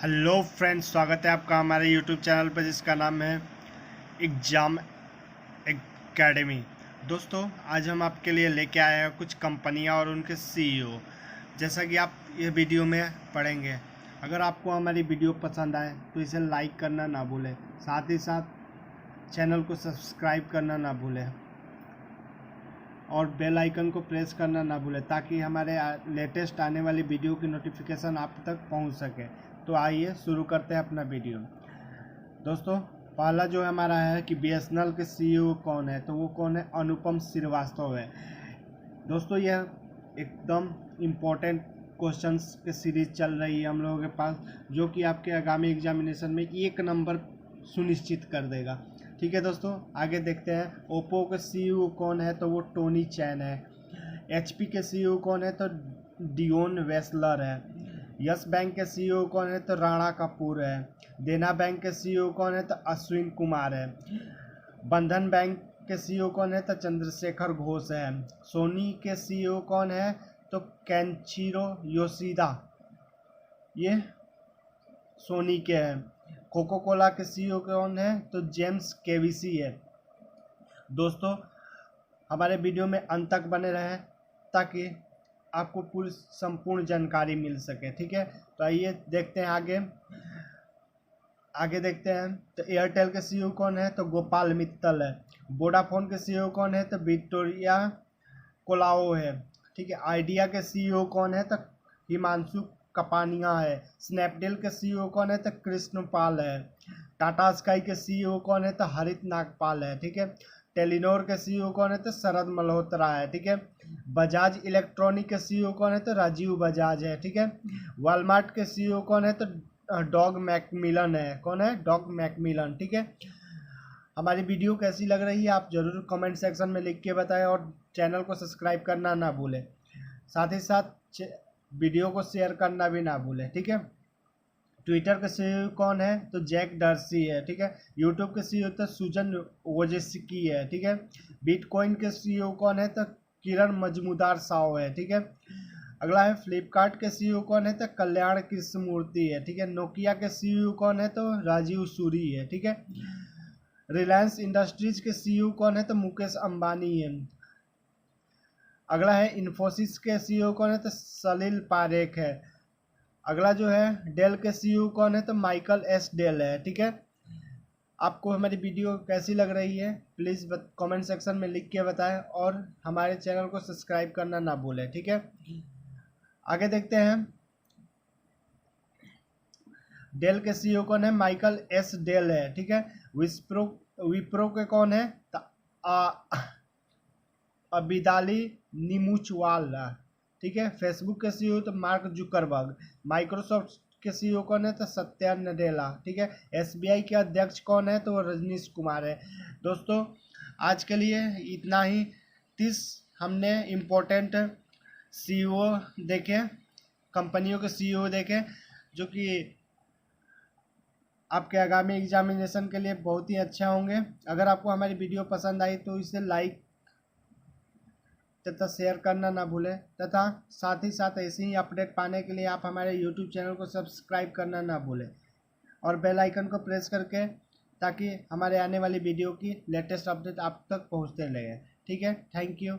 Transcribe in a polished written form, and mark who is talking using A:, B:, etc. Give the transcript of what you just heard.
A: Hello friends, स्वागत है आपका हमारे यूट्यूब चैनल पर जिसका नाम है एग्ज़ाम एकेडमी। दोस्तों, आज हम आपके लिए लेके आए हैं कुछ कंपनियां और उनके सीईओ। जैसा कि आप ये वीडियो में पढ़ेंगे। अगर आपको हमारी वीडियो पसंद आए तो इसे लाइक करना ना भूलें, साथ ही साथ चैनल को सब्सक्राइब करना ना भूलें और बेल आइकन को प्रेस करना ना भूलें ताकि हमारे लेटेस्ट आने वाली वीडियो की नोटिफिकेशन आप तक पहुंच सके। तो आइए शुरू करते हैं अपना वीडियो। दोस्तों, पहला जो हमारा है कि बीएसएनएल के सीईओ कौन है, तो वो कौन है? अनुपम श्रीवास्तव है। दोस्तों, यह एकदम इम्पोर्टेंट क्वेश्चंस की सीरीज चल रही है हम लोगों के पास, जो कि आपके आगामी एग्जामिनेशन में 1 नंबर सुनिश्चित कर देगा। ठीक है दोस्तों, आगे देखते हैं। ओप्पो के सीईओ कौन है, तो वो टोनी चैन है। एचपी के सीईओ कौन है, तो डियोन वेस्लर है। यस बैंक के सीईओ कौन है, तो राणा कपूर है। देना बैंक के सीईओ कौन है, तो अश्विन कुमार है। बंधन बैंक के सीईओ कौन है, तो चंद्रशेखर घोष है। सोनी के सीईओ कौन है, तो केंचिरो योशिदा, ये सोनी के हैं। कोको कोला के सीईओ कौन है, तो जेम्स केवीसी है। दोस्तों, हमारे वीडियो में अंत तक बने रहें ताकि आपको पूरी संपूर्ण जानकारी मिल सके। ठीक है, तो आइए देखते हैं आगे देखते हैं। तो एयरटेल के सीईओ कौन है, तो गोपाल मित्तल है। वोडाफोन के सीईओ कौन है, तो विक्टोरिया कोलाओ है। ठीक है, आइडिया के सीईओ कौन है, तो हिमांशु कपानिया है। स्नैपडील के सीईओ कौन है, तो कृष्णपाल है। टाटा स्काई के सीईओ कौन है, तो हरित नागपाल है। ठीक है, टेलीनोर के सीईओ कौन है, तो शरद मल्होत्रा है। ठीक है, बजाज इलेक्ट्रॉनिक के सीईओ कौन है, तो राजीव बजाज है। ठीक है, वॉलमार्ट के सीईओ कौन है, तो डॉग मैकमिलन है। कौन है? Dog Macmillan. ठीक है, हमारी वीडियो कैसी लग रही है आप जरूर कमेंट सेक्शन में लिख के बताएं और चैनल को सब्सक्राइब करना ना भूलें, साथ ही साथ वीडियो को शेयर करना भी ना भूलें। ठीक है, ट्विटर के सीईओ कौन है, तो जैक डर्सी है। ठीक है, यूट्यूब के सीईओ तो सुजन वोजेस्की है। ठीक है, बिटकॉइन के सीईओ कौन है, तो किरण मजमूदार साव है। ठीक है, अगला है फ्लिपकार्ट के सीईओ कौन है, तो कल्याण कृष्णमूर्ति है। ठीक है, नोकिया के सीईओ कौन है, तो राजीव सूरी है। ठीक है, रिलायंस इंडस्ट्रीज के सीईओ कौन है, तो मुकेश अंबानी है। अगला है इन्फोसिस के सीईओ कौन है, तो सलील पारेख है। अगला जो है डेल के सीईओ कौन है, तो माइकल एस डेल है। ठीक है, आपको हमारी वीडियो कैसी लग रही है प्लीज़ कमेंट सेक्शन में लिख के बताएं और हमारे चैनल को सब्सक्राइब करना ना भूलें। ठीक है, आगे देखते हैं। डेल के सीईओ कौन है? माइकल एस डेल है। ठीक है, विप्रो के कौन है, तो अबिदाली निमुचवाला। ठीक है, फेसबुक के सीईओ तो मार्क जुकरबर्ग। माइक्रोसॉफ्ट के सीईओ कौन है, तो सत्या नडेला। ठीक है, एसबीआई के अध्यक्ष कौन है, तो वो रजनीश कुमार है। दोस्तों, आज के लिए इतना ही। 30 हमने इम्पोर्टेंट सीईओ देखे, कंपनियों के सीईओ देखे, जो कि आपके आगामी एग्जामिनेशन के लिए बहुत ही अच्छा होंगे। अगर आपको हमारी वीडियो पसंद आई तो इसे लाइक तथा शेयर करना ना भूलें, तथा साथ ही साथ ऐसे ही अपडेट पाने के लिए आप हमारे यूट्यूब चैनल को सब्सक्राइब करना ना भूलें और बेल आइकन को प्रेस करके, ताकि हमारे आने वाली वीडियो की लेटेस्ट अपडेट आप तक पहुंचते रहे। ठीक है, थैंक यू।